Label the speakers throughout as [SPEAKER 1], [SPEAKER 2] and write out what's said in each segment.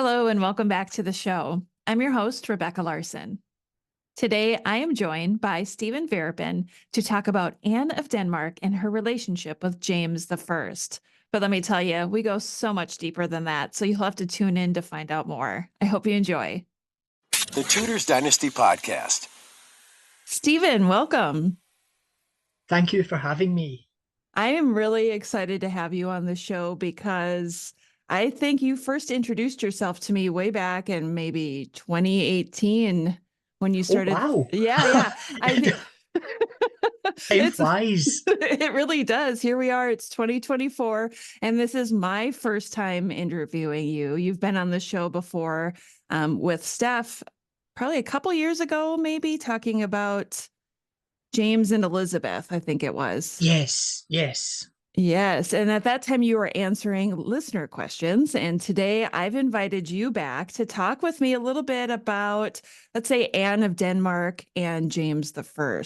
[SPEAKER 1] Hello and welcome back to the show. I'm your host, Rebecca Larson. Today, I am joined by Stephen Veerapen to talk about Anne of Denmark and her relationship with James I. But let me tell you, we go so much deeper than that, so you'll have to tune in to find out more. I hope you enjoy.
[SPEAKER 2] The Tudors Dynasty Podcast.
[SPEAKER 1] Stephen, welcome.
[SPEAKER 3] Thank you for having me.
[SPEAKER 1] I am really excited to have you on the show because I think you first introduced yourself to me way back in maybe 2018 when you started.
[SPEAKER 3] Oh, wow.
[SPEAKER 1] Yeah.
[SPEAKER 3] Time flies.
[SPEAKER 1] It really does. Here we are. It's 2024, and this is my first time interviewing you. You've been on the show before with Steph, probably a couple years ago, maybe talking about James and Elizabeth, I think it was.
[SPEAKER 3] Yes.
[SPEAKER 1] Yes. And at that time, you were answering listener questions. And today I've invited you back to talk with me a little bit about, let's say, Anne of Denmark and James I.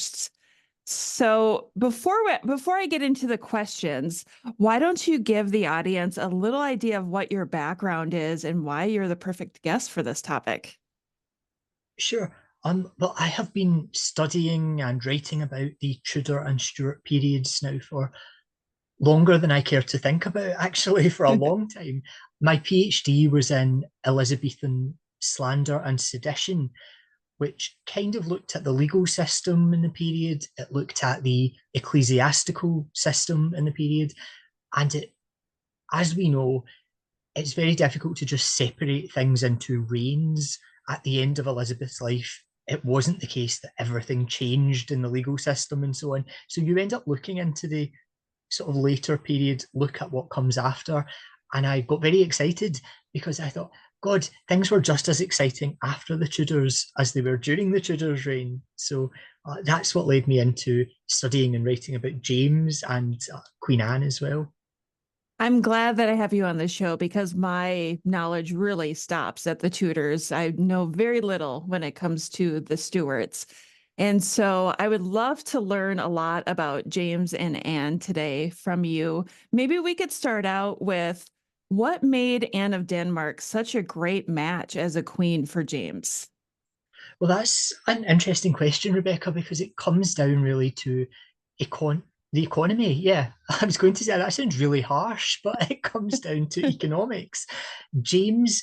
[SPEAKER 1] So before I get into the questions, why don't you give the audience a little idea of what your background is and why you're the perfect guest for this topic?
[SPEAKER 3] Sure. Well, I have been studying and writing about the Tudor and Stuart periods now for longer than I care to think about, actually, for a long time. My PhD was in Elizabethan slander and sedition, which kind of looked at the legal system in the period. It looked at the ecclesiastical system in the period. And as we know, it's very difficult to just separate things into reigns. At the end of Elizabeth's life, it wasn't the case that everything changed in the legal system and so on. So you end up looking into the sort of later period, look at what comes after. And I got very excited because I thought, God, things were just as exciting after the Tudors as they were during the Tudors' reign. So that's what led me into studying and writing about James and Queen Anne as well.
[SPEAKER 1] I'm glad that I have you on the show because my knowledge really stops at the Tudors. I know very little when it comes to the Stuarts. And so I would love to learn a lot about James and Anne today from you. Maybe we could start out with what made Anne of Denmark such a great match as a queen for James?
[SPEAKER 3] Well, that's an interesting question, Rebecca, because it comes down really to the economy. Yeah, I was going to say that sounds really harsh, but it comes down to economics. James,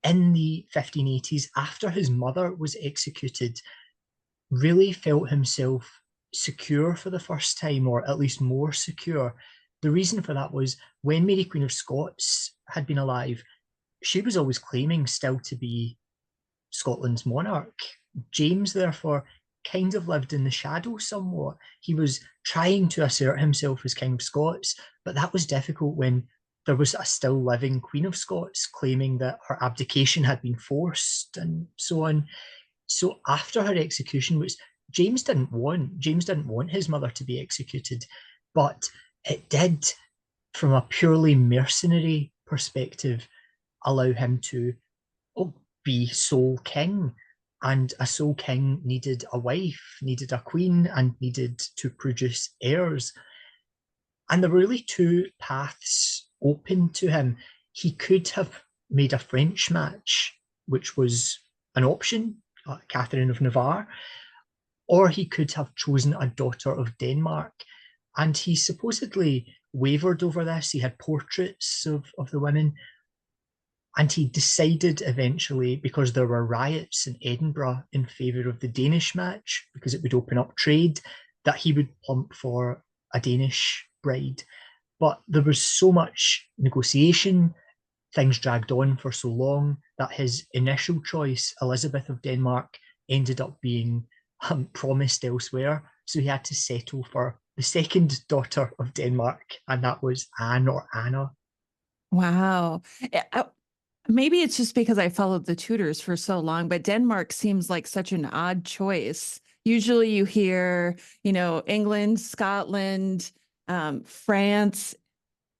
[SPEAKER 3] in the 1580s, after his mother was executed, really felt himself secure for the first time, or at least more secure. The reason for that was when Mary, Queen of Scots, had been alive, she was always claiming still to be Scotland's monarch. James, therefore, kind of lived in the shadow somewhat. He was trying to assert himself as King of Scots, but that was difficult when there was a still living Queen of Scots claiming that her abdication had been forced and so on. So after her execution, which James didn't want his mother to be executed, but it did, from a purely mercenary perspective, allow him to be sole king. And a sole king needed a wife, needed a queen, and needed to produce heirs. And there were really two paths open to him. He could have made a French match, which was an option, Catherine of Navarre, or he could have chosen a daughter of Denmark. And he supposedly wavered over this. He had portraits of the women. And he decided eventually, because there were riots in Edinburgh in favour of the Danish match, because it would open up trade, that he would plump for a Danish bride. But there was so much negotiation, things dragged on for so long, that his initial choice, Elizabeth of Denmark, ended up being promised elsewhere. So he had to settle for the second daughter of Denmark, and that was Anne or Anna.
[SPEAKER 1] Wow. Maybe it's just because I followed the Tudors for so long, but Denmark seems like such an odd choice. Usually you hear, England, Scotland, France,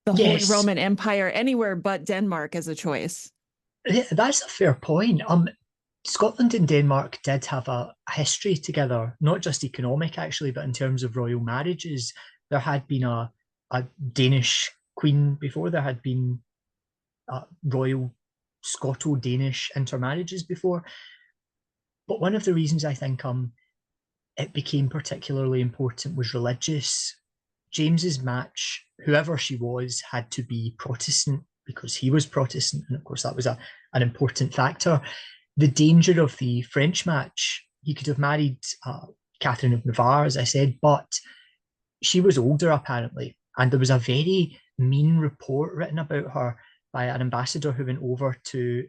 [SPEAKER 1] the Holy Roman Empire, anywhere but Denmark as a choice.
[SPEAKER 3] Yeah, that's a fair point. Scotland and Denmark did have a history together, not just economic actually, but in terms of royal marriages. There had been a Danish queen before, there had been royal Scoto-Danish intermarriages before. But one of the reasons I think it became particularly important was religious. James's match, whoever she was, had to be Protestant because he was Protestant, and of course that was an important factor. The danger of the French match, he could have married Catherine of Navarre, as I said, but she was older apparently, and there was a very mean report written about her by an ambassador who went over to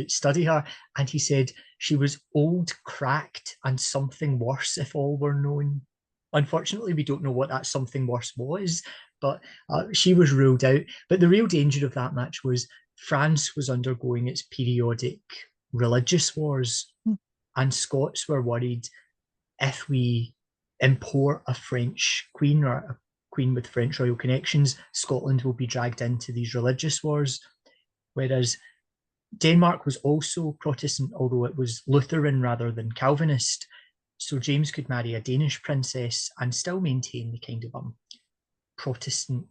[SPEAKER 3] study her, and he said she was old, cracked, and something worse if all were known. Unfortunately, we don't know what that something worse was, but she was ruled out. But the real danger of that match was France was undergoing its periodic religious wars, and Scots were worried if we import a French queen or a queen with French royal connections, Scotland will be dragged into these religious wars. Whereas Denmark was also Protestant, although it was Lutheran rather than Calvinist. So James could marry a Danish princess and still maintain the kind of Protestant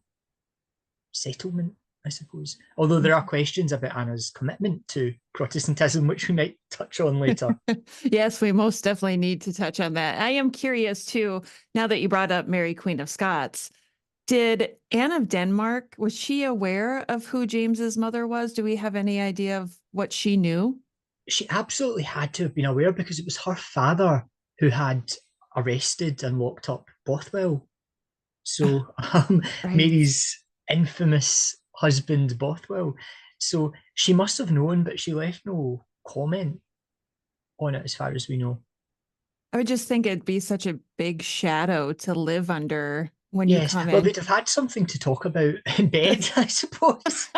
[SPEAKER 3] settlement, I suppose. Although there are questions about Anna's commitment to Protestantism, which we might touch on later.
[SPEAKER 1] Yes, we most definitely need to touch on that. I am curious too, now that you brought up Mary, Queen of Scots, did Anne of Denmark, was she aware of who James's mother was? Do we have any idea of what she knew?
[SPEAKER 3] She absolutely had to have been aware because it was her father who had arrested and locked up Bothwell. So
[SPEAKER 1] Right.
[SPEAKER 3] Mary's infamous husband, Bothwell. So she must have known, but she left no comment on it as far as we know.
[SPEAKER 1] I would just think it'd be such a big shadow to live under when you
[SPEAKER 3] Yes,
[SPEAKER 1] come
[SPEAKER 3] well,
[SPEAKER 1] in.
[SPEAKER 3] they'd have had something to talk about in bed, I suppose.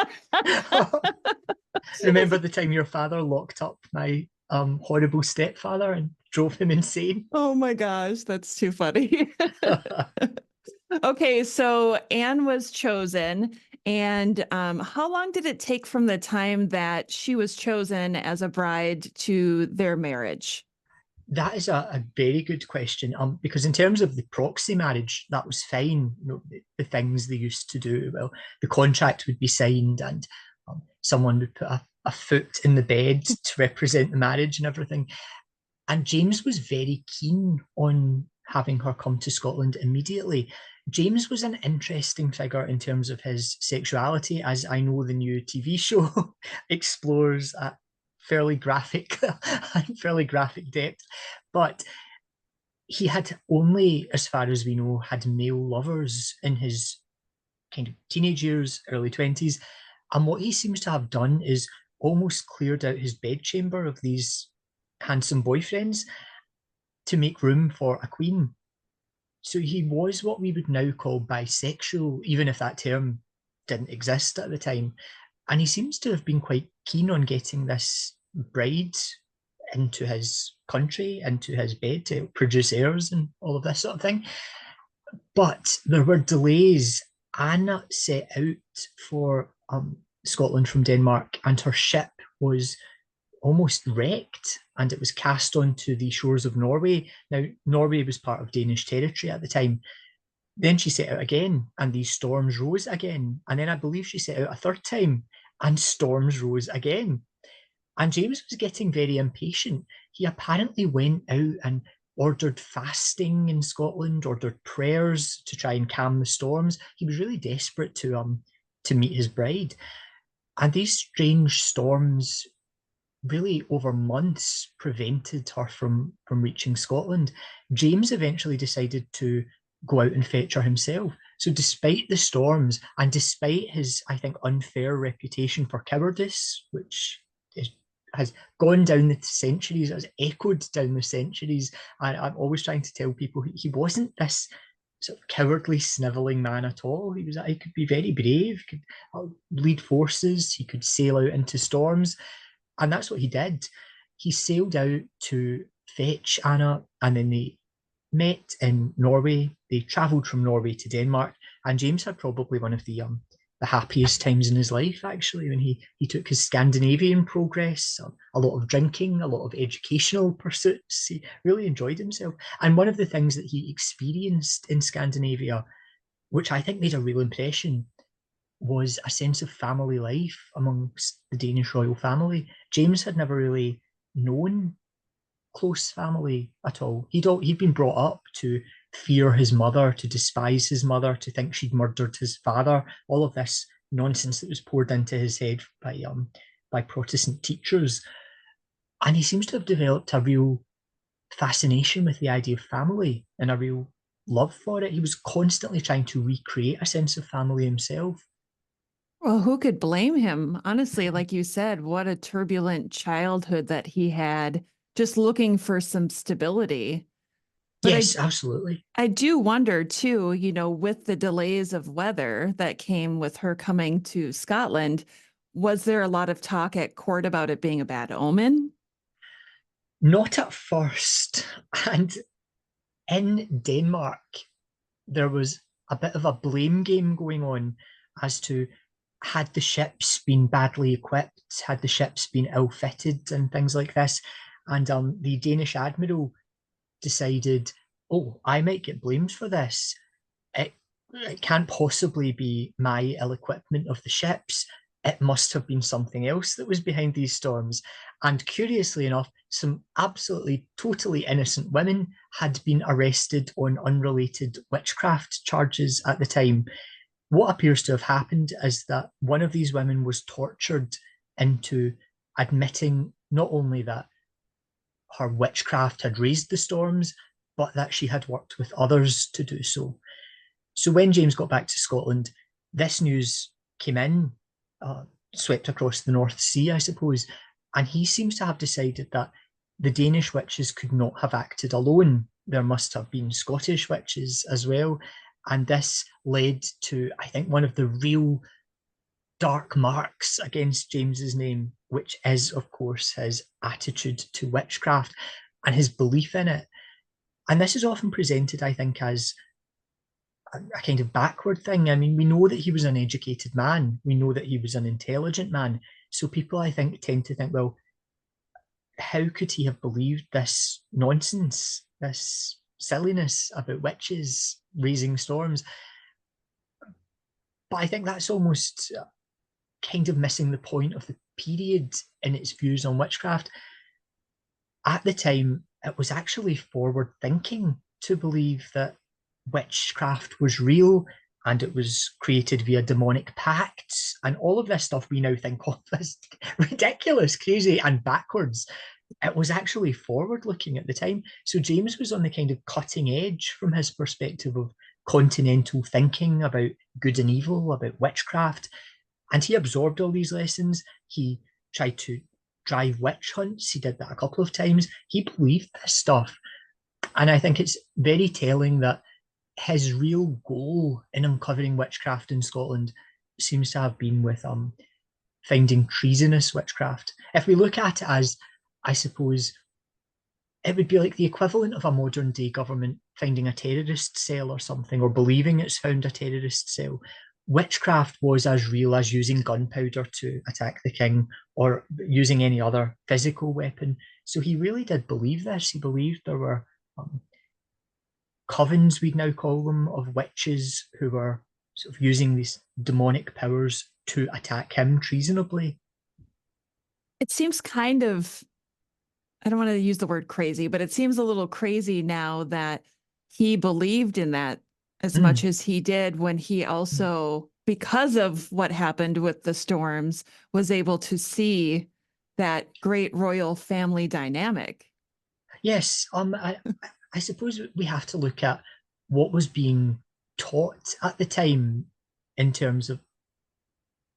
[SPEAKER 3] Remember the time your father locked up my horrible stepfather and drove him insane?
[SPEAKER 1] Oh my gosh, that's too funny. Okay, so Anne was chosen, and how long did it take from the time that she was chosen as a bride to their marriage?
[SPEAKER 3] That is a very good question. Because in terms of the proxy marriage, that was fine. You know, the things they used to do. Well, the contract would be signed, and someone would put a foot in the bed to represent the marriage and everything. And James was very keen on having her come to Scotland immediately. James was an interesting figure in terms of his sexuality, as I know the new TV show explores at fairly graphic depth. But he had only, as far as we know, had male lovers in his kind of teenage years, early 20s. And what he seems to have done is almost cleared out his bedchamber of these handsome boyfriends to make room for a queen. So he was what we would now call bisexual, even if that term didn't exist at the time. And he seems to have been quite keen on getting this bride into his country, into his bed to produce heirs and all of this sort of thing. But there were delays. Anna set out for Scotland from Denmark, and her ship was almost wrecked, and it was cast onto the shores of Norway. Now, Norway was part of Danish territory at the time. Then she set out again, and these storms rose again. And then I believe she set out a third time, and storms rose again. And James was getting very impatient. He apparently went out and ordered fasting in Scotland, ordered prayers to try and calm the storms. He was really desperate to meet his bride. And these strange storms really over months prevented her from reaching Scotland. James eventually decided to go out and fetch her himself. So despite the storms and despite his, I think, unfair reputation for cowardice, which has gone down the centuries, has echoed down the centuries, and I'm always trying to tell people he wasn't this sort of cowardly, snivelling man at all. He could be very brave, could lead forces, he could sail out into storms. And that's what he did. He sailed out to fetch Anna, and then they met in Norway. They travelled from Norway to Denmark, and James had probably one of the happiest times in his life, actually, when he took his Scandinavian progress, a lot of drinking, a lot of educational pursuits. He really enjoyed himself. And one of the things that he experienced in Scandinavia, which I think made a real impression, was a sense of family life amongst the Danish royal family. James had never really known close family at all. He'd been brought up to fear his mother, to despise his mother, to think she'd murdered his father. All of this nonsense that was poured into his head by Protestant teachers, and he seems to have developed a real fascination with the idea of family and a real love for it. He was constantly trying to recreate a sense of family himself.
[SPEAKER 1] Well, who could blame him? Honestly, like you said, what a turbulent childhood that he had, just looking for some stability. But
[SPEAKER 3] Yes, absolutely.
[SPEAKER 1] I do wonder too, with the delays of weather that came with her coming to Scotland, was there a lot of talk at court about it being a bad omen?
[SPEAKER 3] Not at first. And in Denmark, there was a bit of a blame game going on as to, had the ships been badly equipped, had the ships been ill fitted, and things like this. And the Danish admiral decided, oh, I might get blamed for this. It, it can't possibly be my ill equipment of the ships. It must have been something else that was behind these storms. And curiously enough, some absolutely totally innocent women had been arrested on unrelated witchcraft charges at the time. What appears to have happened is that one of these women was tortured into admitting not only that her witchcraft had raised the storms, but that she had worked with others to do so. So when James got back to Scotland, this news came in, swept across the North Sea, I suppose, and he seems to have decided that the Danish witches could not have acted alone. There must have been Scottish witches as well. And this led to, I think, one of the real dark marks against James's name, which is, of course, his attitude to witchcraft and his belief in it. And this is often presented, I think, as a kind of backward thing. I mean, we know that he was an educated man. We know that he was an intelligent man. So people, I think, tend to think, well, how could he have believed this nonsense, this silliness about witches raising storms? But I think that's almost kind of missing the point of the period in its views on witchcraft. At the time, it was actually forward thinking to believe that witchcraft was real and it was created via demonic pacts, and all of this stuff we now think of as ridiculous, crazy, and backwards. It was actually forward looking at the time. So James was on the kind of cutting edge from his perspective of continental thinking about good and evil, about witchcraft. And he absorbed all these lessons. He tried to drive witch hunts. He did that a couple of times. He believed this stuff. And I think it's very telling that his real goal in uncovering witchcraft in Scotland seems to have been with finding treasonous witchcraft. If we look at it as, I suppose, it would be like the equivalent of a modern day government finding a terrorist cell or something, or believing it's found a terrorist cell. Witchcraft was as real as using gunpowder to attack the king or using any other physical weapon. So he really did believe this. He believed there were covens, we'd now call them, of witches who were sort of using these demonic powers to attack him treasonably.
[SPEAKER 1] It seems kind of, I don't want to use the word crazy, but it seems a little crazy now that he believed in that as much as he did when he also, because of what happened with the storms, was able to see that great royal family dynamic.
[SPEAKER 3] Yes, I suppose we have to look at what was being taught at the time in terms of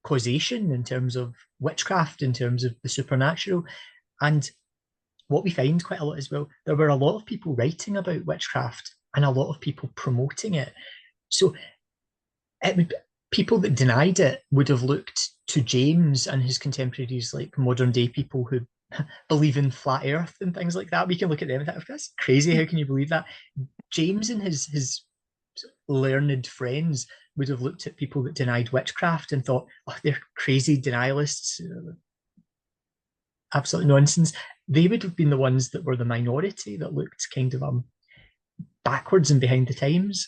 [SPEAKER 3] causation, in terms of witchcraft, in terms of the supernatural. And what we find quite a lot as well, there were a lot of people writing about witchcraft and a lot of people promoting it. So it would, people that denied it would have looked to James and his contemporaries like modern day people who believe in flat earth and things like that. We can look at them and think, that's crazy, how can you believe that? James and his learned friends would have looked at people that denied witchcraft and thought, oh, they're crazy denialists, absolute nonsense. They would have been the ones that were the minority that looked kind of backwards and behind the times.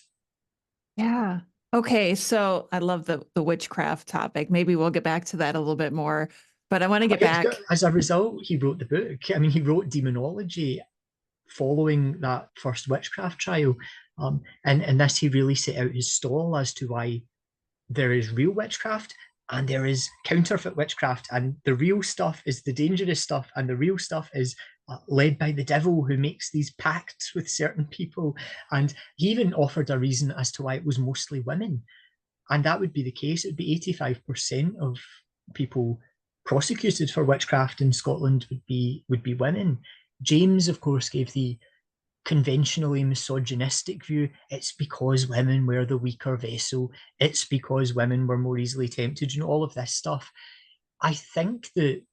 [SPEAKER 1] Yeah. Okay, so I love the witchcraft topic. Maybe we'll get back to that a little bit more, but I want to get back.
[SPEAKER 3] As a result, he wrote the book. I mean, he wrote Demonology following that first witchcraft trial. And in this, he really set out his stall as to why there is real witchcraft and there is counterfeit witchcraft. And the real stuff is the dangerous stuff, and the real stuff is led by the devil, who makes these pacts with certain people. And he even offered a reason as to why it was mostly women. And that would be the case. It would be 85% of people prosecuted for witchcraft in Scotland would be women. James, of course, gave the conventionally misogynistic view. It's because women were the weaker vessel. It's because women were more easily tempted, all of this stuff. I think the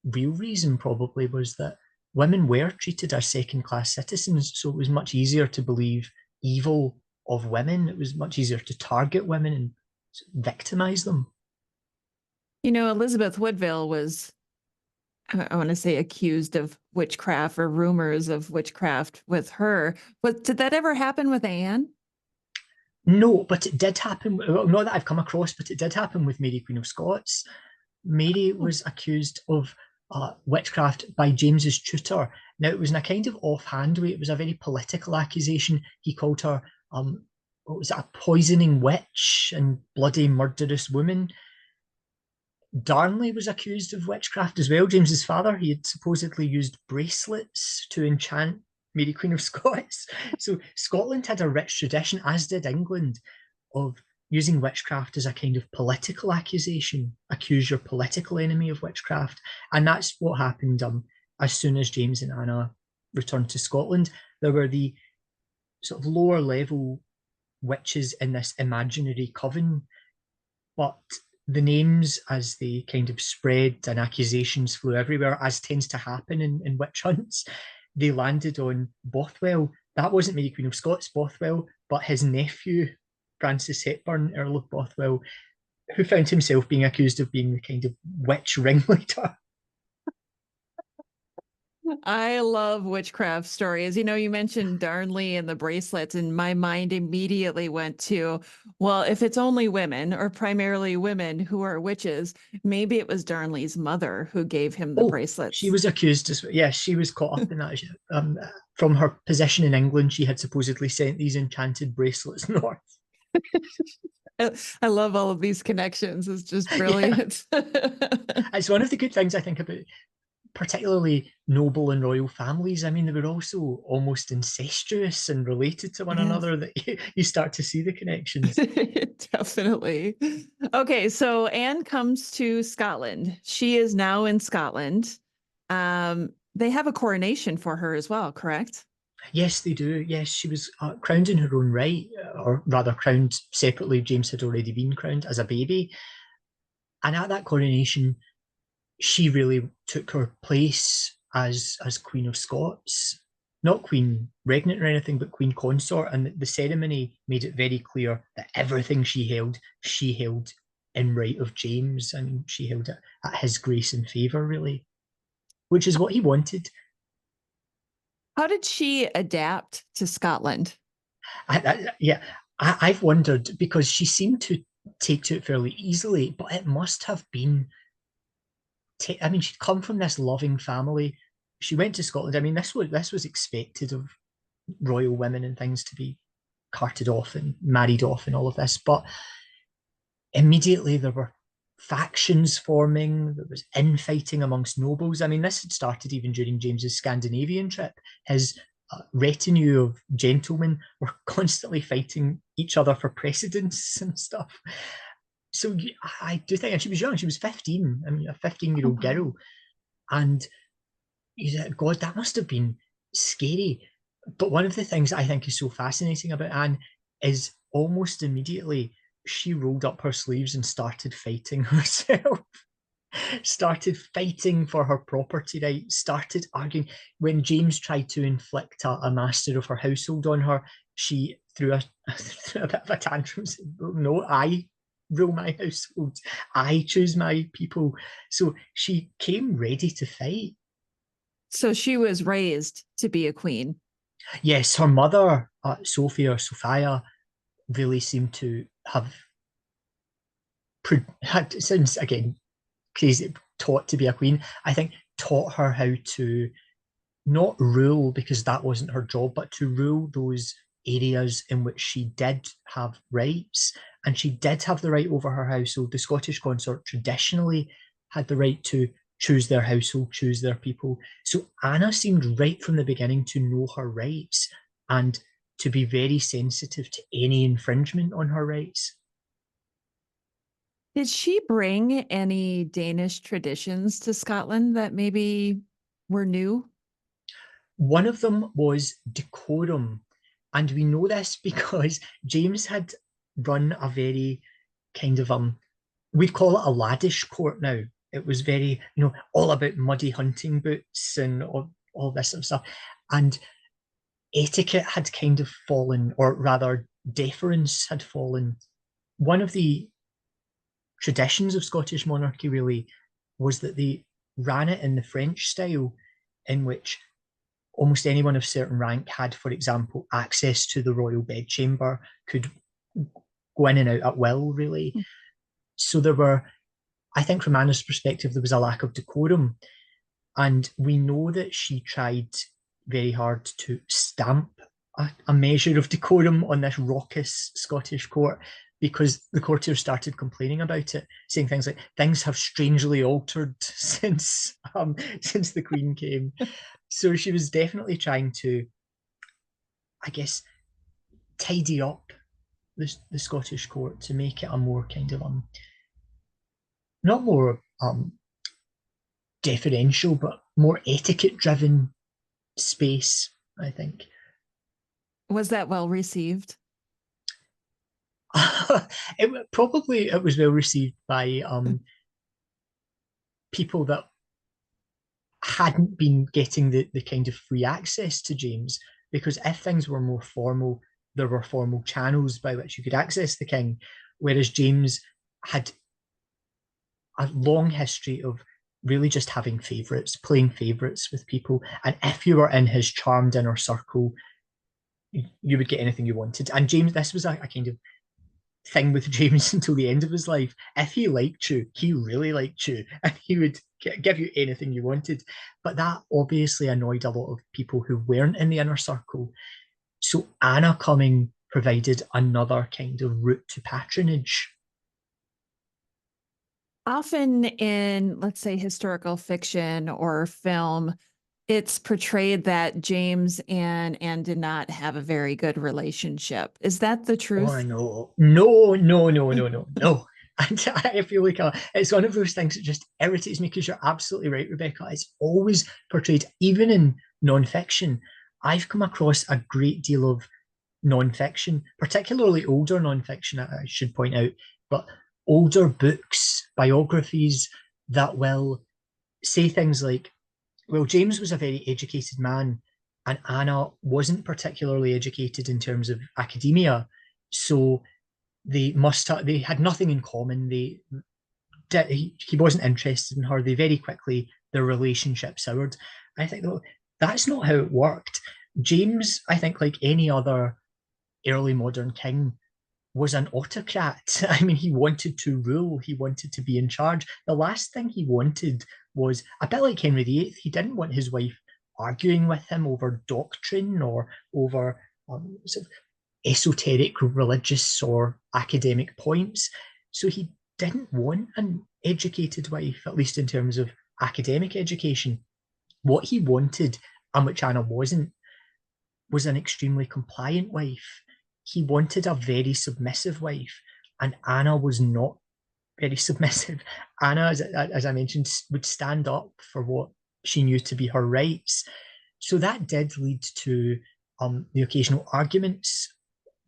[SPEAKER 3] real reason probably was that women were treated as second-class citizens, so it was much easier to believe evil of women. It was much easier to target women and victimize them.
[SPEAKER 1] Elizabeth Woodville was, I want to say, accused of witchcraft or rumors of witchcraft with her. But did that ever happen with Anne?
[SPEAKER 3] No, but it did happen. Well, not that I've come across, but it did happen with Mary, Queen of Scots. Mary was accused of witchcraft by James's tutor. Now, it was in a kind of offhand way. It was a very political accusation. He called her, what was it, a poisoning witch and bloody murderous woman. Darnley was accused of witchcraft as well. James's father, he had supposedly used bracelets to enchant Mary, Queen of Scots. So Scotland had a rich tradition, as did England, of using witchcraft as a kind of political accusation. Accuse your political enemy of witchcraft. And that's what happened as soon as James and Anna returned to Scotland. There were the sort of lower level witches in this imaginary coven, but the names, as they kind of spread and accusations flew everywhere, as tends to happen in witch hunts, they landed on Bothwell. That wasn't Mary, Queen of Scots, Bothwell, but his nephew, Francis Hepburn, Earl of Bothwell, who found himself being accused of being the kind of witch ringleader.
[SPEAKER 1] I love witchcraft stories. You mentioned Darnley and the bracelets, and my mind immediately went to, well, if it's only women or primarily women who are witches, maybe it was Darnley's mother who gave him the bracelets.
[SPEAKER 3] She was accused as well. Yeah, she was caught up in that. From her position in England, she had supposedly sent these enchanted bracelets north.
[SPEAKER 1] I love all of these connections. It's just brilliant. Yeah.
[SPEAKER 3] It's one of the good things I think about particularly noble and royal families. I mean, they were also almost incestuous and related to one another, that you start to see the connections.
[SPEAKER 1] Definitely. Okay, so Anne comes to Scotland. She is now in Scotland. They have a coronation for her as well, correct?
[SPEAKER 3] Yes, they do. Yes, she was crowned in her own right, or rather crowned separately. James had already been crowned as a baby. And at that coronation, she really took her place as Queen of Scots. Not Queen Regnant or anything, but Queen Consort. And the ceremony made it very clear that everything she held in right of James. I mean, she held it at his grace and favour, really, which is what he wanted.
[SPEAKER 1] How did she adapt to Scotland?
[SPEAKER 3] I've wondered, because she seemed to take to it fairly easily, but it must have been. I mean, she'd come from this loving family. She went to Scotland. I mean, this was expected of royal women and things, to be carted off and married off and all of this. But immediately there were factions forming. There was infighting amongst nobles. I mean, this had started even during James's Scandinavian trip. His retinue of gentlemen were constantly fighting each other for precedence and stuff. So I do think, and she was young, she was 15, I mean, a 15-year-old girl. And God, that must have been scary. But one of the things I think is so fascinating about Anne is almost immediately she rolled up her sleeves and started fighting herself. Started fighting for her property rights, started arguing. When James tried to inflict a master of her household on her, she threw a bit of a tantrum, said, no, I rule my household, I choose my people. So she came ready to fight.
[SPEAKER 1] So she was raised to be a queen.
[SPEAKER 3] Yes, her mother, Sophia, really seem to have had, sounds again crazy, taught to be a queen. I think taught her how to not rule, because that wasn't her job, but to rule those areas in which she did have rights, and she did have the right over her household. The Scottish consort traditionally had the right to choose their household, choose their people. So Anna seemed right from the beginning to know her rights and to be very sensitive to any infringement on her rights.
[SPEAKER 1] Did she bring any Danish traditions to Scotland that maybe were new?
[SPEAKER 3] One of them was decorum. And we know this because James had run a very kind of, we'd call it a laddish court now. It was very, all about muddy hunting boots and all this sort of stuff. And etiquette had kind of fallen, or rather, deference had fallen. One of the traditions of Scottish monarchy really was that they ran it in the French style, in which almost anyone of certain rank had, for example, access to the royal bedchamber, could go in and out at will, really. So there were, I think from Anna's perspective, there was a lack of decorum. And we know that she tried very hard to stamp a measure of decorum on this raucous Scottish court, because the courtiers started complaining about it, saying things like, things have strangely altered since the Queen came. So she was definitely trying to, I guess, tidy up the Scottish court to make it a more kind of not more deferential, but more etiquette driven space, I think.
[SPEAKER 1] Was that well received?
[SPEAKER 3] It was well received by people that hadn't been getting the kind of free access to James, because if things were more formal, there were formal channels by which you could access the king, whereas James had a long history of really just having favourites, playing favourites with people, and if you were in his charmed inner circle, you would get anything you wanted. And James, this was a kind of thing with James until the end of his life. If he liked you, he really liked you, and he would give you anything you wanted. But that obviously annoyed a lot of people who weren't in the inner circle. So Anna coming provided another kind of route to patronage.
[SPEAKER 1] Often in, let's say, historical fiction or film, it's portrayed that James and Anne did not have a very good relationship. Is that the
[SPEAKER 3] Oh
[SPEAKER 1] truth?
[SPEAKER 3] no, no, no, no, no, no, no. And I feel like it's one of those things that just irritates me, because you're absolutely right, Rebecca. It's always portrayed, even in non-fiction. I've come across a great deal of non-fiction, particularly older non-fiction, I should point out, but older books, biographies that will say things like, well, James was a very educated man, and Anna wasn't particularly educated in terms of academia, so they had nothing in common. He wasn't interested in her. They very quickly, their relationship soured. I think, though, that's not how it worked. James, I think, like any other early modern king, was an autocrat. I mean, he wanted to rule, he wanted to be in charge. The last thing he wanted was, a bit like Henry VIII, he didn't want his wife arguing with him over doctrine or over sort of esoteric religious or academic points. So he didn't want an educated wife, at least in terms of academic education. What he wanted, and which Anna wasn't, was an extremely compliant wife. He wanted a very submissive wife, and Anna was not very submissive. Anna, as I mentioned, would stand up for what she knew to be her rights. So that did lead to the occasional arguments,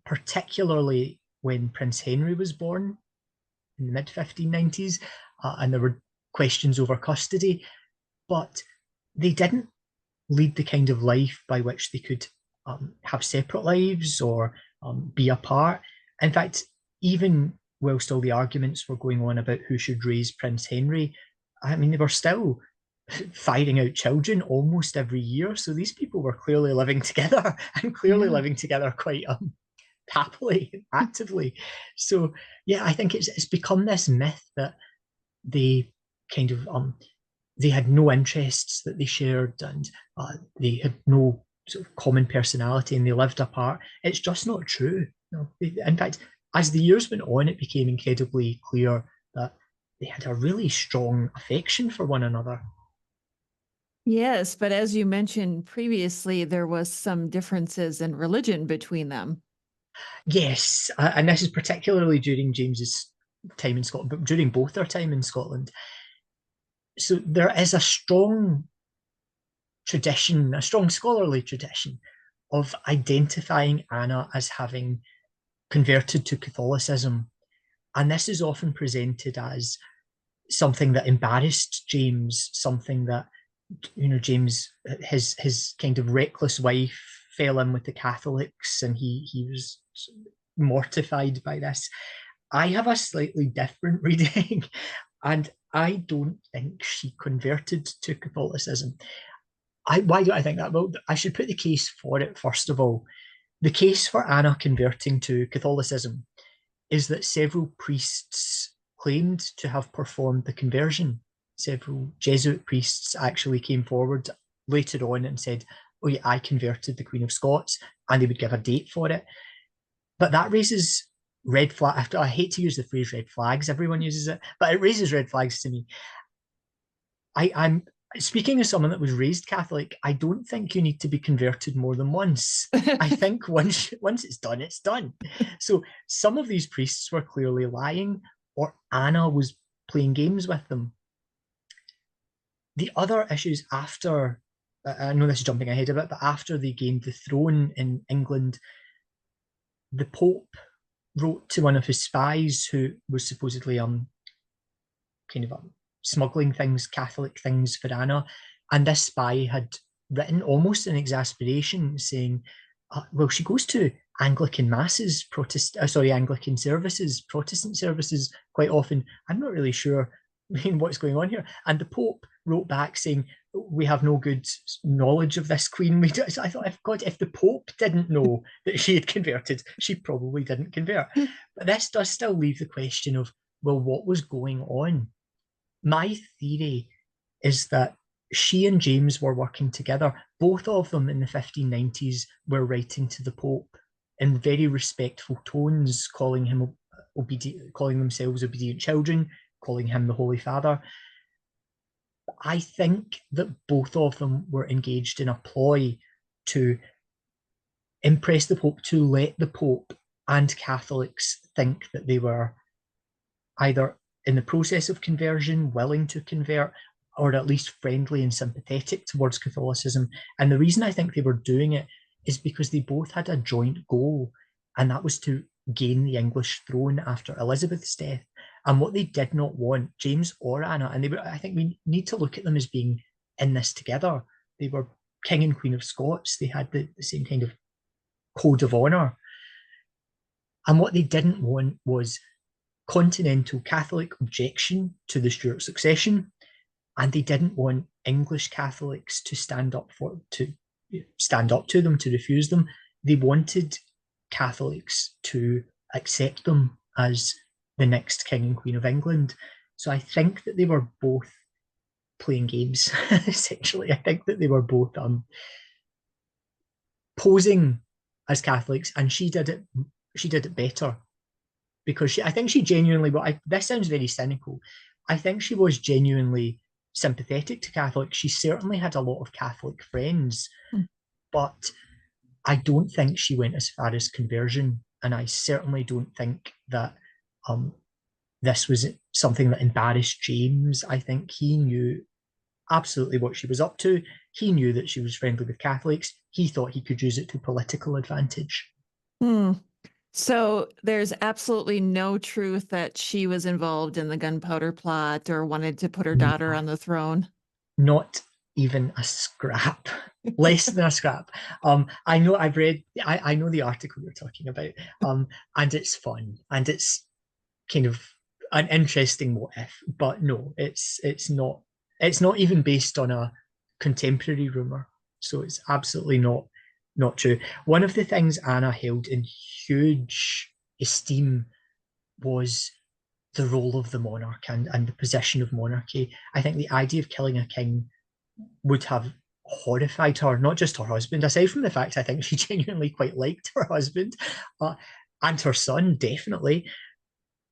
[SPEAKER 3] particularly when Prince Henry was born in the mid 1590s, and there were questions over custody. But they didn't lead the kind of life by which they could have separate lives or be apart. In fact, even whilst all the arguments were going on about who should raise Prince Henry, I mean, they were still firing out children almost every year. So these people were clearly living together, and clearly living together quite happily, actively. So yeah, I think it's become this myth that they kind of they had no interests that they shared, and they had no sort of common personality, and they lived apart. It's just not true. No. In fact, as the years went on, it became incredibly clear that they had a really strong affection for one another.
[SPEAKER 1] Yes, but as you mentioned previously, there was some differences in religion between them.
[SPEAKER 3] Yes, and this is particularly during James's time in Scotland, but during both their time in Scotland. So there is a strong tradition, a strong scholarly tradition of identifying Anna as having converted to Catholicism. And this is often presented as something that embarrassed James, something that, James, his kind of reckless wife fell in with the Catholics, and he was mortified by this. I have a slightly different reading, and I don't think she converted to Catholicism. Why do I think that? Well, I should put the case for it first of all. The case for Anna converting to Catholicism is that several priests claimed to have performed the conversion. Several Jesuit priests actually came forward later on and said, "Oh yeah, I converted the Queen of Scots," and they would give a date for it. But that raises red flag. I hate to use the phrase red flags. Everyone uses it, but it raises red flags to me. I'm speaking as someone that was raised Catholic. I don't think you need to be converted more than once. I think once it's done, it's done. So some of these priests were clearly lying, or Anna was playing games with them. The other issues after, I know this is jumping ahead a bit, but after they gained the throne in England, the Pope wrote to one of his spies who was supposedly kind of smuggling things, Catholic things for Anna. And this spy had written almost in exasperation saying, well, she goes to Anglican masses, Anglican services, Protestant services quite often. I'm not really sure what's going on here. And the Pope wrote back saying, we have no good knowledge of this queen. So I thought, if the Pope didn't know that she had converted, she probably didn't convert. But this does still leave the question of, well, what was going on? My theory is that she and James were working together. Both of them in the 1590s were writing to the Pope in very respectful tones, calling themselves obedient children, calling him the Holy Father. I think that both of them were engaged in a ploy to impress the Pope, to let the Pope and Catholics think that they were either in the process of conversion, willing to convert, or at least friendly and sympathetic towards Catholicism. And the reason I think they were doing it is because they both had a joint goal, and that was to gain the English throne after Elizabeth's death. And what they did not want, James or Anna, and I think we need to look at them as being in this together. They were King and Queen of Scots. They had the same kind of code of honour. And what they didn't want was continental Catholic objection to the Stuart succession, and they didn't want English Catholics to stand up to them, to refuse them. They wanted Catholics to accept them as the next King and Queen of England. So I think that they were both playing games, essentially. I think that they were both posing as Catholics, and she did it better, because I think she genuinely, this sounds very cynical, I think she was genuinely sympathetic to Catholics. She certainly had a lot of Catholic friends, but I don't think she went as far as conversion, and I certainly don't think that this was something that embarrassed James. I think he knew absolutely what she was up to. He knew that she was friendly with Catholics. He thought he could use it to political advantage.
[SPEAKER 1] So there's absolutely no truth that she was involved in the Gunpowder Plot or wanted to put her daughter on the throne?
[SPEAKER 3] Not even a scrap. Less than a scrap. I know I know the article you're talking about, and it's fun, and it's kind of an interesting what if, but no, it's not even based on a contemporary rumor, so it's absolutely not not true. One of the things Anna held in huge esteem was the role of the monarch and the position of monarchy. I think the idea of killing a king would have horrified her, not just her husband, aside from the fact I think she genuinely quite liked her husband and her son, definitely.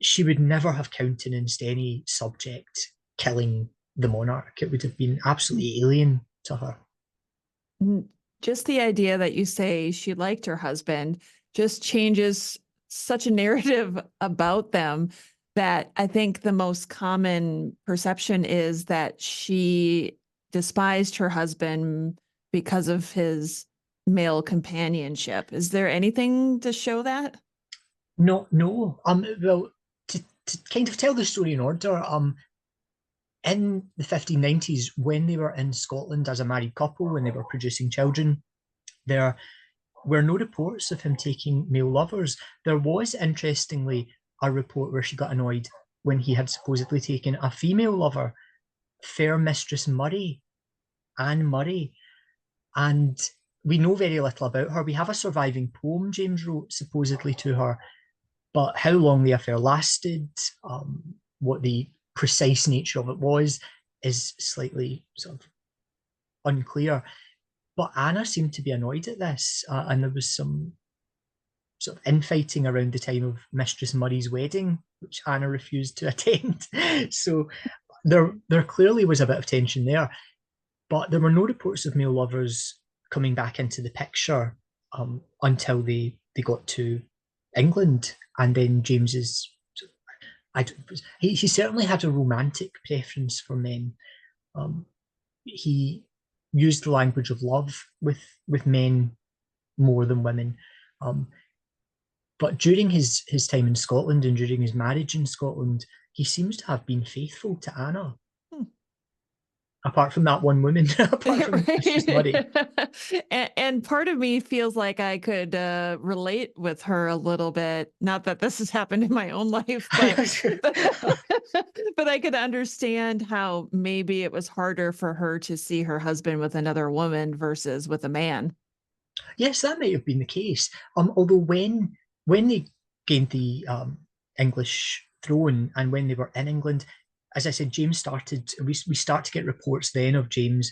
[SPEAKER 3] She would never have countenanced any subject killing the monarch. It would have been absolutely alien to her.
[SPEAKER 1] Just the idea that you say she liked her husband just changes such a narrative about them that I think the most common perception is that she despised her husband because of his male companionship. Is there anything to show that?
[SPEAKER 3] No. Well, to kind of tell the story in order, in the 1590s, when they were in Scotland as a married couple, when they were producing children, there were no reports of him taking male lovers. There was, interestingly, a report where she got annoyed when he had supposedly taken a female lover, fair Mistress Murray, Anne Murray, and we know very little about her. We have a surviving poem James wrote supposedly to her, but how long the affair lasted, what the precise nature of it was, is slightly sort of unclear. But Anna seemed to be annoyed at this, and there was some sort of infighting around the time of Mistress Murray's wedding, which Anna refused to attend. So there clearly was a bit of tension there. But there were no reports of male lovers coming back into the picture until they got to England. And then James's, he certainly had a romantic preference for men. He used the language of love with men more than women. But during his time in Scotland and during his marriage in Scotland, he seems to have been faithful to Anna. Apart from that one woman, apart from Mistress Murray.
[SPEAKER 1] And part of me feels like I could relate with her a little bit. Not that this has happened in my own life, but I could understand how maybe it was harder for her to see her husband with another woman versus with a man.
[SPEAKER 3] Yes, that might have been the case. Although when they gained the English throne and when they were in England, as I said, James started. We start to get reports then of James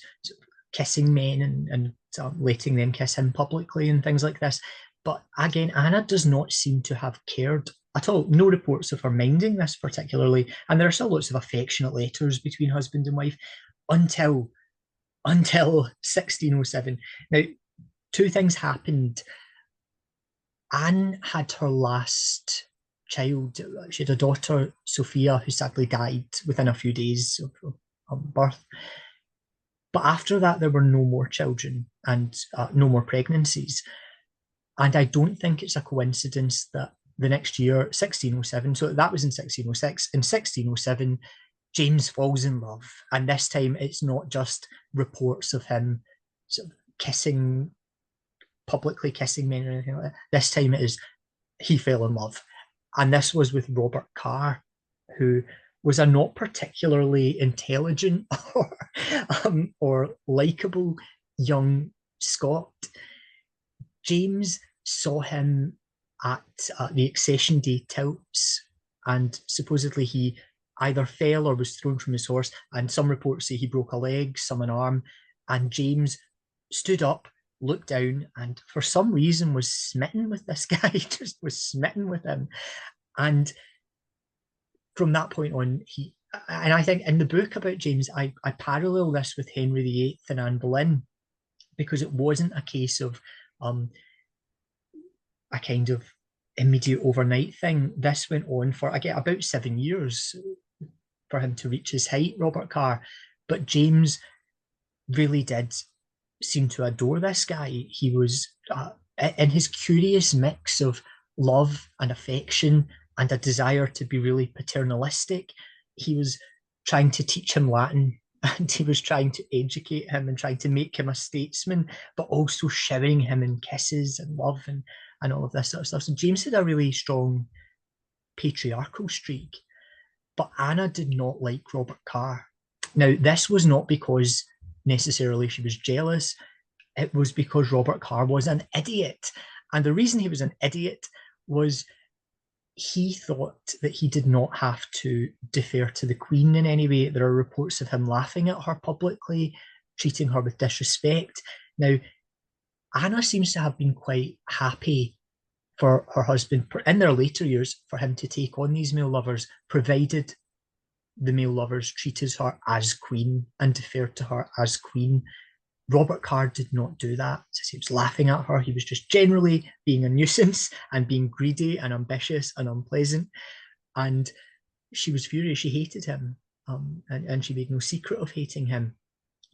[SPEAKER 3] kissing men and letting them kiss him publicly and things like this. But again, Anna does not seem to have cared at all. No reports of her minding this particularly, and there are still lots of affectionate letters between husband and wife until 1607. Now, two things happened. Anne had her last child. She had a daughter, Sophia, who sadly died within a few days of birth. But after that, there were no more children and no more pregnancies. And I don't think it's a coincidence that the next year, 1607, so that was in 1606, in 1607, James falls in love. And this time, it's not just reports of him sort of publicly kissing men or anything like that. This time it is he fell in love. And this was with Robert Carr, who was a not particularly intelligent or likable young Scot. James saw him at the Accession Day tilts, and supposedly he either fell or was thrown from his horse, and some reports say he broke a leg, some an arm, and James stood up, looked down, and for some reason was smitten with this guy, just was smitten with him. And from that point on, and I think in the book about James, I parallel this with Henry VIII and Anne Boleyn, because it wasn't a case of a kind of immediate overnight thing. This went on for, again, about 7 years for him to reach his height, Robert Carr. But James really did seem to adore this guy. He was, in his curious mix of love and affection and a desire to be really paternalistic, he was trying to teach him Latin, and he was trying to educate him and trying to make him a statesman, but also showering him in kisses and love and all of this sort of stuff. So James had a really strong patriarchal streak, but Anna did not like Robert Carr. Now, this was not because necessarily she was jealous. it was because Robert Carr was an idiot. And the reason he was an idiot was he thought that he did not have to defer to the Queen in any way. There are reports of him laughing at her publicly, treating her with disrespect. Now, Anna seems to have been quite happy for her husband in their later years for him to take on these male lovers, provided the male lovers treated her as queen and deferred to her as queen. Robert Carr did not do that. He was laughing at her. He was just generally being a nuisance and being greedy and ambitious and unpleasant. And she was furious. She hated him. And she made no secret of hating him.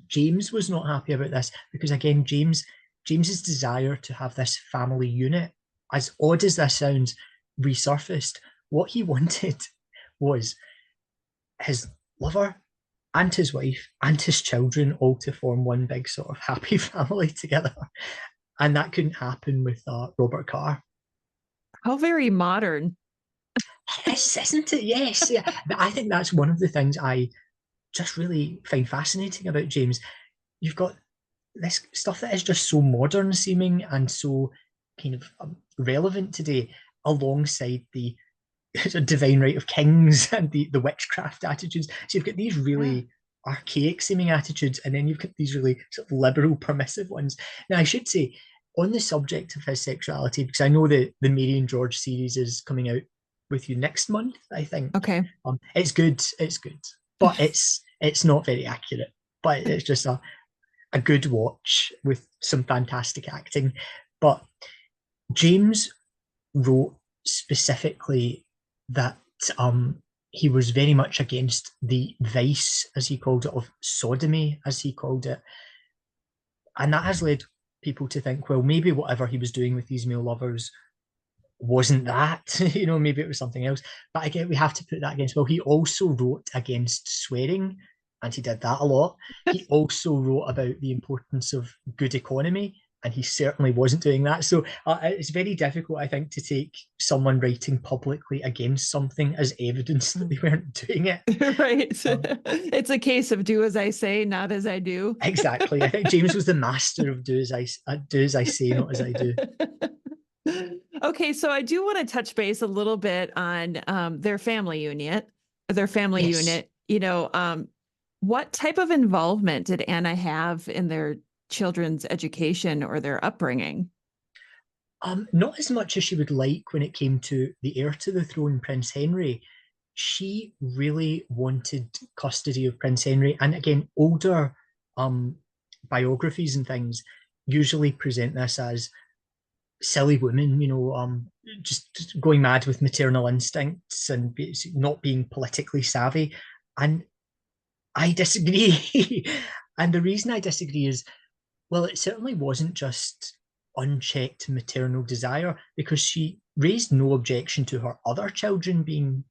[SPEAKER 3] James was not happy about this because, again, James's desire to have this family unit, as odd as this sounds, resurfaced. What he wanted was his lover and his wife and his children all to form one big sort of happy family together. And that couldn't happen with Robert Carr.
[SPEAKER 1] How very modern.
[SPEAKER 3] Isn't it? Yes. Yeah. I think that's one of the things I just really find fascinating about James. You've got this stuff that is just so modern seeming and so kind of relevant today, alongside the divine right of kings and the witchcraft attitudes. So you've got these really archaic seeming attitudes, and then you've got these really sort of liberal, permissive ones. Now, I should say, on the subject of his sexuality, because I know that the Mary and George series is coming out with you next month, I think.
[SPEAKER 1] Okay.
[SPEAKER 3] It's good, but it's not very accurate. But it's just a good watch with some fantastic acting. But James wrote specifically that he was very much against the vice, as he called it, of sodomy, as he called it. And that has led people to think, well, maybe whatever he was doing with these male lovers wasn't that, maybe it was something else. But again, we have to put that against, well, he also wrote against swearing, and he did that a lot. He also wrote about the importance of good economy, and he certainly wasn't doing that. So it's very difficult, I think, to take someone writing publicly against something as evidence that they weren't doing it.
[SPEAKER 1] Right. It's a case of do as I say, not as I do.
[SPEAKER 3] Exactly. I think James was the master of do as I say, not as I do.
[SPEAKER 1] Okay, so I do want to touch base a little bit on their family unit. What type of involvement did Anna have in their children's education or their upbringing?
[SPEAKER 3] Not as much as she would like when it came to the heir to the throne, Prince Henry. She really wanted custody of Prince Henry. And again, older biographies and things usually present this as silly women, just going mad with maternal instincts and not being politically savvy. And I disagree. And the reason I disagree is, well, it certainly wasn't just unchecked maternal desire, because she raised no objection to her other children being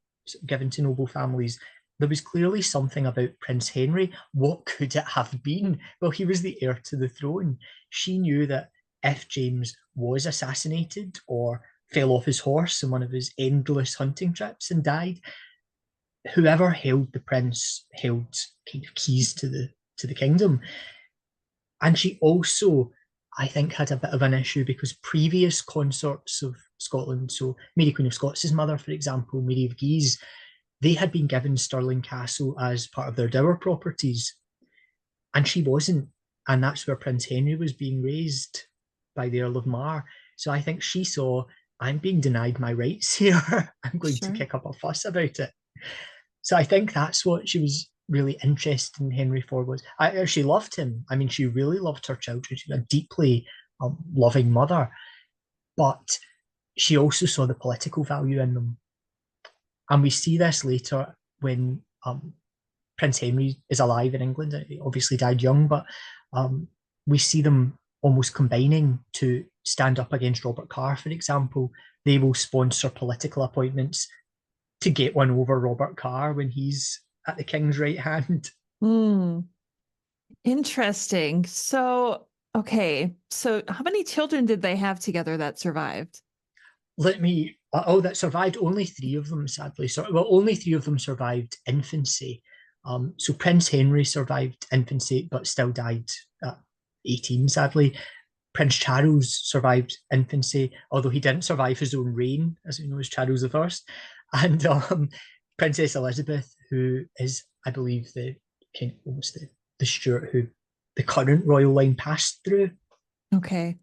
[SPEAKER 3] given to noble families. There was clearly something about Prince Henry. What could it have been? Well, he was the heir to the throne. She knew that if James was assassinated or fell off his horse in one of his endless hunting trips and died, whoever held the prince held kind of keys to the kingdom. And she also, I think, had a bit of an issue because previous consorts of Scotland, so Mary Queen of Scots' mother, for example, Mary of Guise, they had been given Stirling Castle as part of their dower properties, and she wasn't. And that's where Prince Henry was being raised by the Earl of Mar. So I think she saw, I'm being denied my rights here. I'm going to kick up a fuss about it. So I think that's what she was really interested in Henry for. She loved him. I mean, she really loved her children. She was a deeply loving mother. But she also saw the political value in them. And we see this later when Prince Henry is alive in England. He obviously died young, but we see them almost combining to stand up against Robert Carr, for example. They will sponsor political appointments to get one over Robert Carr when he's at the king's right hand.
[SPEAKER 1] Interesting. So, okay. So how many children did they have together that survived?
[SPEAKER 3] That survived, only 3 of them, sadly. Only 3 of them survived infancy. So Prince Henry survived infancy, but still died at 18, sadly. Prince Charles survived infancy, although he didn't survive his own reign, as we know as Charles I. And Princess Elizabeth, who is, I believe, almost the Stuart who the current royal line passed through.
[SPEAKER 1] Okay.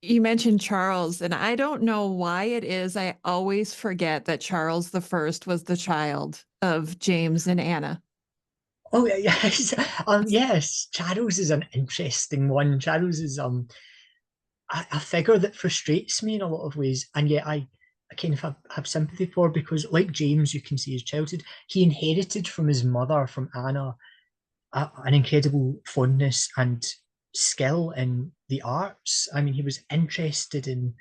[SPEAKER 1] You mentioned Charles, and I don't know why it is. I always forget that Charles the First was the child of James and Anna.
[SPEAKER 3] Oh yes, yes. Charles is an interesting one. Charles is a figure that frustrates me in a lot of ways, and yet I kind of have sympathy for, because, like James, you can see his childhood. He inherited from his mother, from Anna, an incredible fondness and skill in the arts. I mean, he was interested in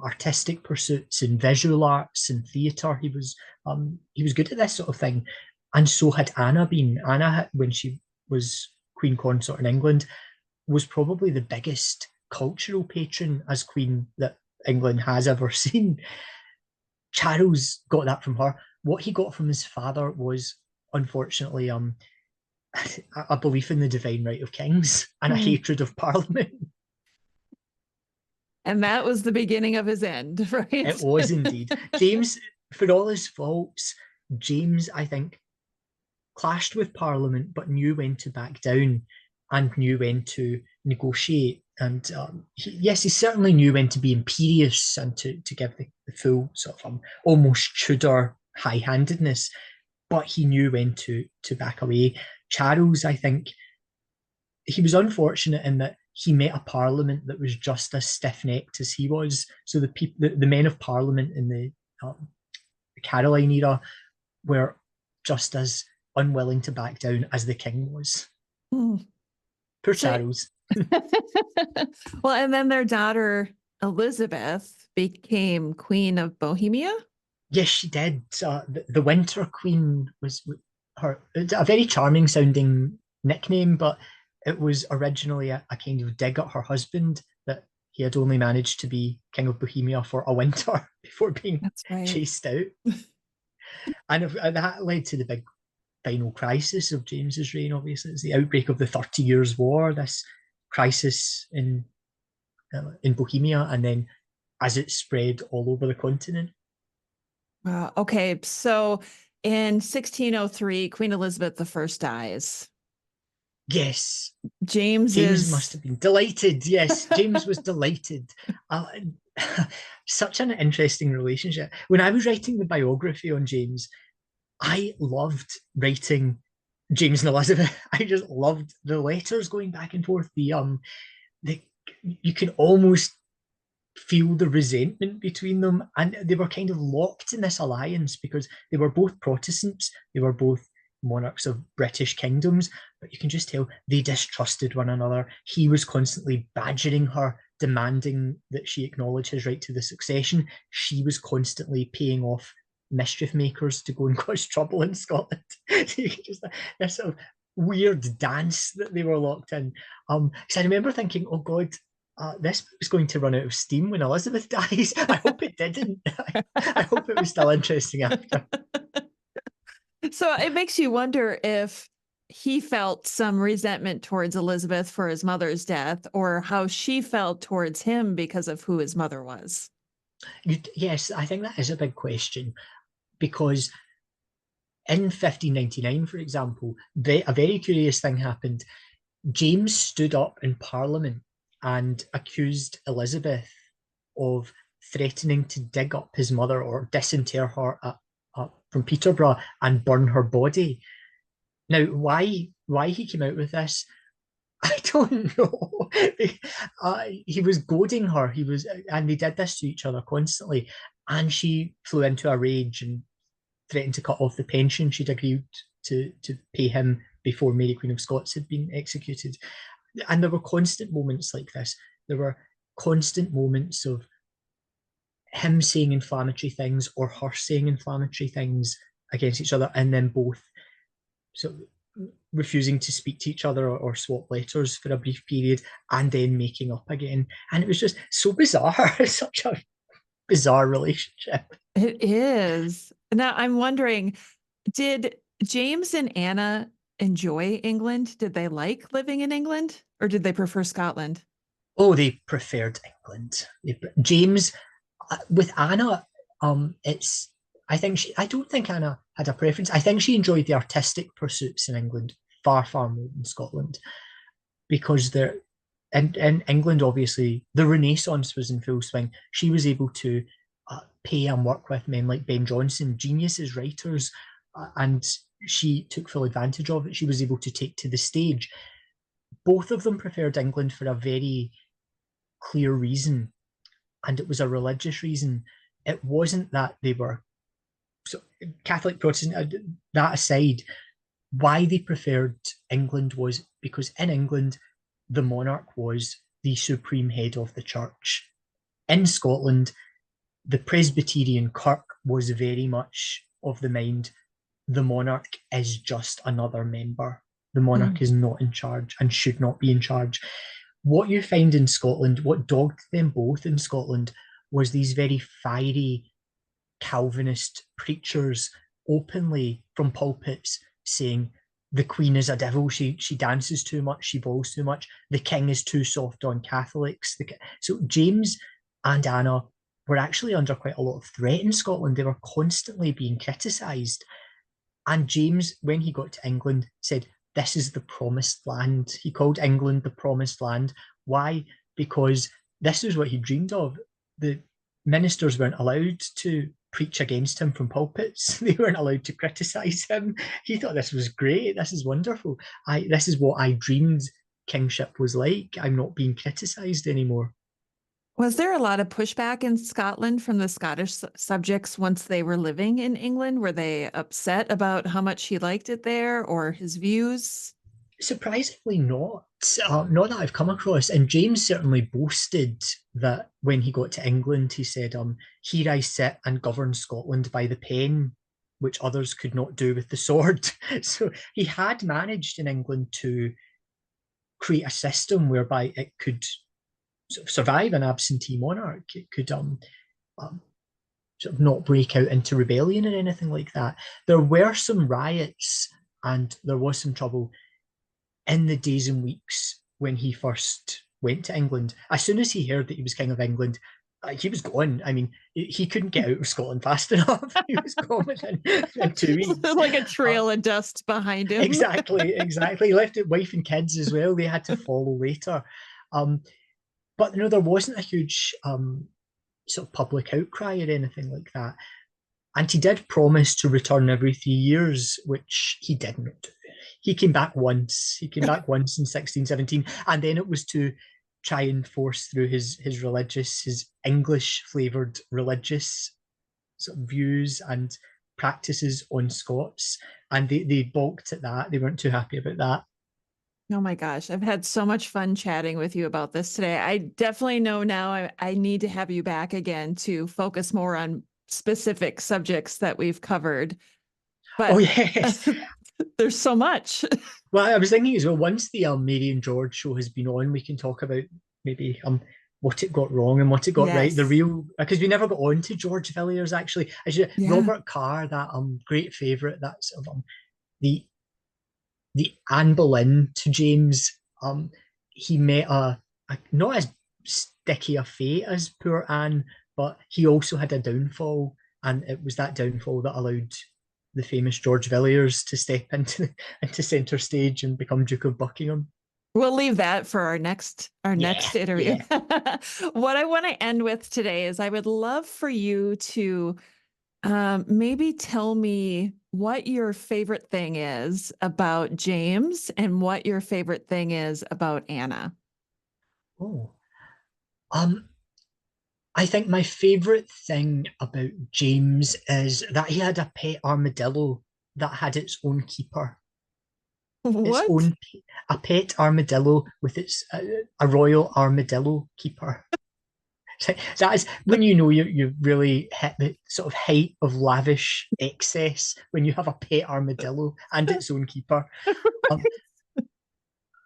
[SPEAKER 3] artistic pursuits, in visual arts, and theatre. He was good at this sort of thing, and so had Anna been. Anna, when she was Queen Consort in England, was probably the biggest cultural patron as queen that England has ever seen. Charles got that from her. What he got from his father was, unfortunately, a belief in the divine right of kings and a hatred of Parliament.
[SPEAKER 1] And that was the beginning of his end, right?
[SPEAKER 3] It was indeed. James, for all his faults, James, I think, clashed with Parliament, but knew when to back down and knew when to negotiate. And yes, he certainly knew when to be imperious and to give the full sort of almost Tudor high-handedness, but he knew when to back away. Charles, I think, he was unfortunate in that he met a parliament that was just as stiff-necked as he was. So the men of parliament in the Caroline era were just as unwilling to back down as the king was. Poor Charles.
[SPEAKER 1] Well, and then their daughter Elizabeth became Queen of Bohemia.
[SPEAKER 3] Yes, she did. The Winter Queen was her, a very charming sounding nickname, but it was originally a kind of dig at her husband, that he had only managed to be King of Bohemia for a winter before being chased out. And that led to the big final crisis of James's reign. Obviously, it's the outbreak of the 30 Years' War, this crisis in Bohemia, and then as it spread all over the continent.
[SPEAKER 1] Okay, so in 1603, Queen Elizabeth I dies.
[SPEAKER 3] Yes.
[SPEAKER 1] James
[SPEAKER 3] must have been delighted. Yes, James was delighted. Such an interesting relationship. When I was writing the biography on James, I loved writing James and Elizabeth. I just loved the letters going back and forth. You can almost feel the resentment between them, and they were kind of locked in this alliance because they were both Protestants. They were both monarchs of British kingdoms, but you can just tell they distrusted one another. He was constantly badgering her, demanding that she acknowledge his right to the succession. She was constantly paying off mischief makers to go and cause trouble in Scotland. So you can just this sort of weird dance that they were locked in. Because I remember thinking, oh God, this was going to run out of steam when Elizabeth dies. I hope it didn't. I hope it was still interesting after.
[SPEAKER 1] So it makes you wonder if he felt some resentment towards Elizabeth for his mother's death, or how she felt towards him because of who his mother was.
[SPEAKER 3] Yes, I think that is a big question, because in 1599, for example, a very curious thing happened. James stood up in Parliament and accused Elizabeth of threatening to dig up his mother or disinter her from Peterborough and burn her body. Now, why he came out with this, I don't know. He was goading her. And they did this to each other constantly. And she flew into a rage and threatened to cut off the pension she'd agreed to pay him before Mary Queen of Scots had been executed. And there were constant moments like this. There were constant moments of him saying inflammatory things or her saying inflammatory things against each other, and then both sort of refusing to speak to each other or swap letters for a brief period, and then making up again. And it was just so bizarre. Such a bizarre relationship.
[SPEAKER 1] It is. Now I'm wondering, did James and Anna enjoy England? Did they like living in England, or did they prefer Scotland?
[SPEAKER 3] Oh, they preferred England. James, with Anna, it's. I don't think Anna had a preference. I think she enjoyed the artistic pursuits in England far, far more than Scotland, because in England, obviously, the Renaissance was in full swing. She was able to pay and work with men like Ben Jonson, geniuses, writers, and she took full advantage of it. She was able to take to the stage. Both of them preferred England for a very clear reason, and it was a religious reason. It wasn't that they were so Catholic, Protestant, that aside. Why they preferred England was because in England, the monarch was the supreme head of the church. In Scotland, the Presbyterian Kirk was very much of the mind the monarch is just another member. The monarch is not in charge and should not be in charge. What you find in Scotland, what dogged them both in Scotland, was these very fiery Calvinist preachers openly from pulpits saying the Queen is a devil, she dances too much, she bawls too much, the King is too soft on Catholics. So James and Anna were actually under quite a lot of threat in Scotland. They were constantly being criticised. And James, when he got to England, said, "This is the promised land." He called England the promised land. Why? Because this is what he dreamed of. The ministers weren't allowed to preach against him from pulpits. They weren't allowed to criticise him. He thought this was great. This is wonderful. This is what I dreamed kingship was like. I'm not being criticised anymore.
[SPEAKER 1] Was there a lot of pushback in Scotland from the Scottish subjects once they were living in England? Were they upset about how much he liked it there or his views?
[SPEAKER 3] Surprisingly not. Not that I've come across. And James certainly boasted that when he got to England, he said, "Here I sit and govern Scotland by the pen, which others could not do with the sword." So he had managed in England to create a system whereby it could sort of survive an absentee monarch. It could sort of not break out into rebellion or anything like that. There were some riots and there was some trouble in the days and weeks when he first went to England. As soon as he heard that he was King of England, he was gone. I mean, he couldn't get out of Scotland fast enough. He was gone within 2 weeks.
[SPEAKER 1] Like a trail of dust behind him.
[SPEAKER 3] Exactly. He left his wife and kids as well. They had to follow later. But there wasn't a huge sort of public outcry or anything like that. And he did promise to return every 3 years, which he didn't do. He came back once. He came back once in 1617, and then it was to try and force through his English flavoured religious sort of views and practices on Scots, and they balked at that. They weren't too happy about that.
[SPEAKER 1] Oh my gosh, I've had so much fun chatting with you about this today. I definitely know now I need to have you back again to focus more on specific subjects that we've covered.
[SPEAKER 3] Oh
[SPEAKER 1] But
[SPEAKER 3] yes.
[SPEAKER 1] there's so much.
[SPEAKER 3] Well, I was thinking as well, once the Mary and George show has been on, we can talk about maybe what it got wrong and what it got right. The
[SPEAKER 1] Yes.
[SPEAKER 3] real, because we never got on to George Villiers actually.
[SPEAKER 1] Yeah.
[SPEAKER 3] Robert Carr, that great favourite, that sort of the Anne Boleyn to James. He met a not as sticky a fate as poor Anne, but he also had a downfall, and it was that downfall that allowed the famous George Villiers to step into centre stage and become Duke of Buckingham.
[SPEAKER 1] We'll leave that for our next interview.
[SPEAKER 3] Yeah.
[SPEAKER 1] What I want to end with today is I would love for you to maybe tell me what your favorite thing is about James and what your favorite thing is about Anna.
[SPEAKER 3] Oh, I think my favourite thing about James is that he had a pet armadillo that had its own keeper. Its
[SPEAKER 1] What?
[SPEAKER 3] own a pet armadillo with its a royal armadillo keeper. That is when you know you really hit the sort of height of lavish excess when you have a pet armadillo and its own keeper.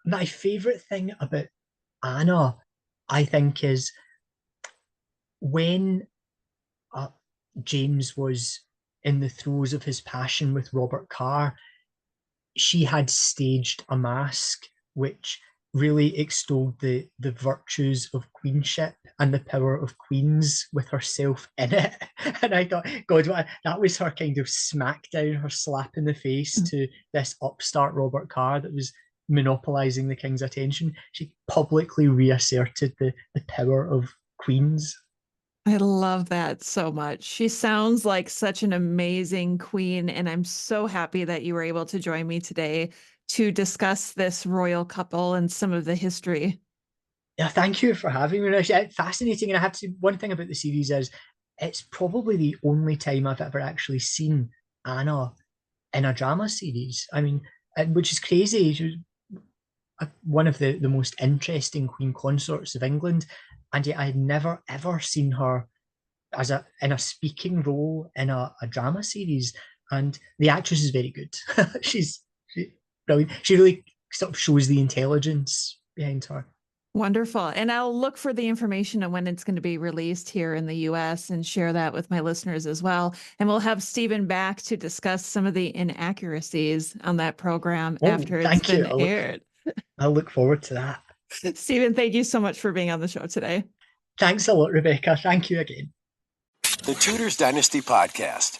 [SPEAKER 3] My favourite thing about Anna, I think, is when James was in the throes of his passion with Robert Carr, she had staged a masque which really extolled the virtues of queenship and the power of queens with herself in it. And I thought, God, that was her kind of smackdown, her slap in the face to this upstart Robert Carr that was monopolising the king's attention. She publicly reasserted the power of queens.
[SPEAKER 1] I love that so much. She sounds like such an amazing queen, and I'm so happy that you were able to join me today to discuss this royal couple and some of the history.
[SPEAKER 3] Yeah, thank you for having me. It's fascinating. And I have to say, one thing about the series is it's probably the only time I've ever actually seen Anna in a drama series. I mean, which is crazy. She was one of the most interesting queen consorts of England, and yet I had never ever seen her as in a speaking role in a drama series. And the actress is very good. She's brilliant. She really sort of shows the intelligence behind her.
[SPEAKER 1] Wonderful. And I'll look for the information on when it's going to be released here in the US and share that with my listeners as well. And we'll have Stephen back to discuss some of the inaccuracies on that program
[SPEAKER 3] Oh,
[SPEAKER 1] after it's
[SPEAKER 3] thank you.
[SPEAKER 1] been aired.
[SPEAKER 3] I look forward to that.
[SPEAKER 1] Stephen, thank you so much for being on the show today.
[SPEAKER 3] Thanks a lot, Rebecca. Thank you again.
[SPEAKER 2] The Tudors Dynasty Podcast.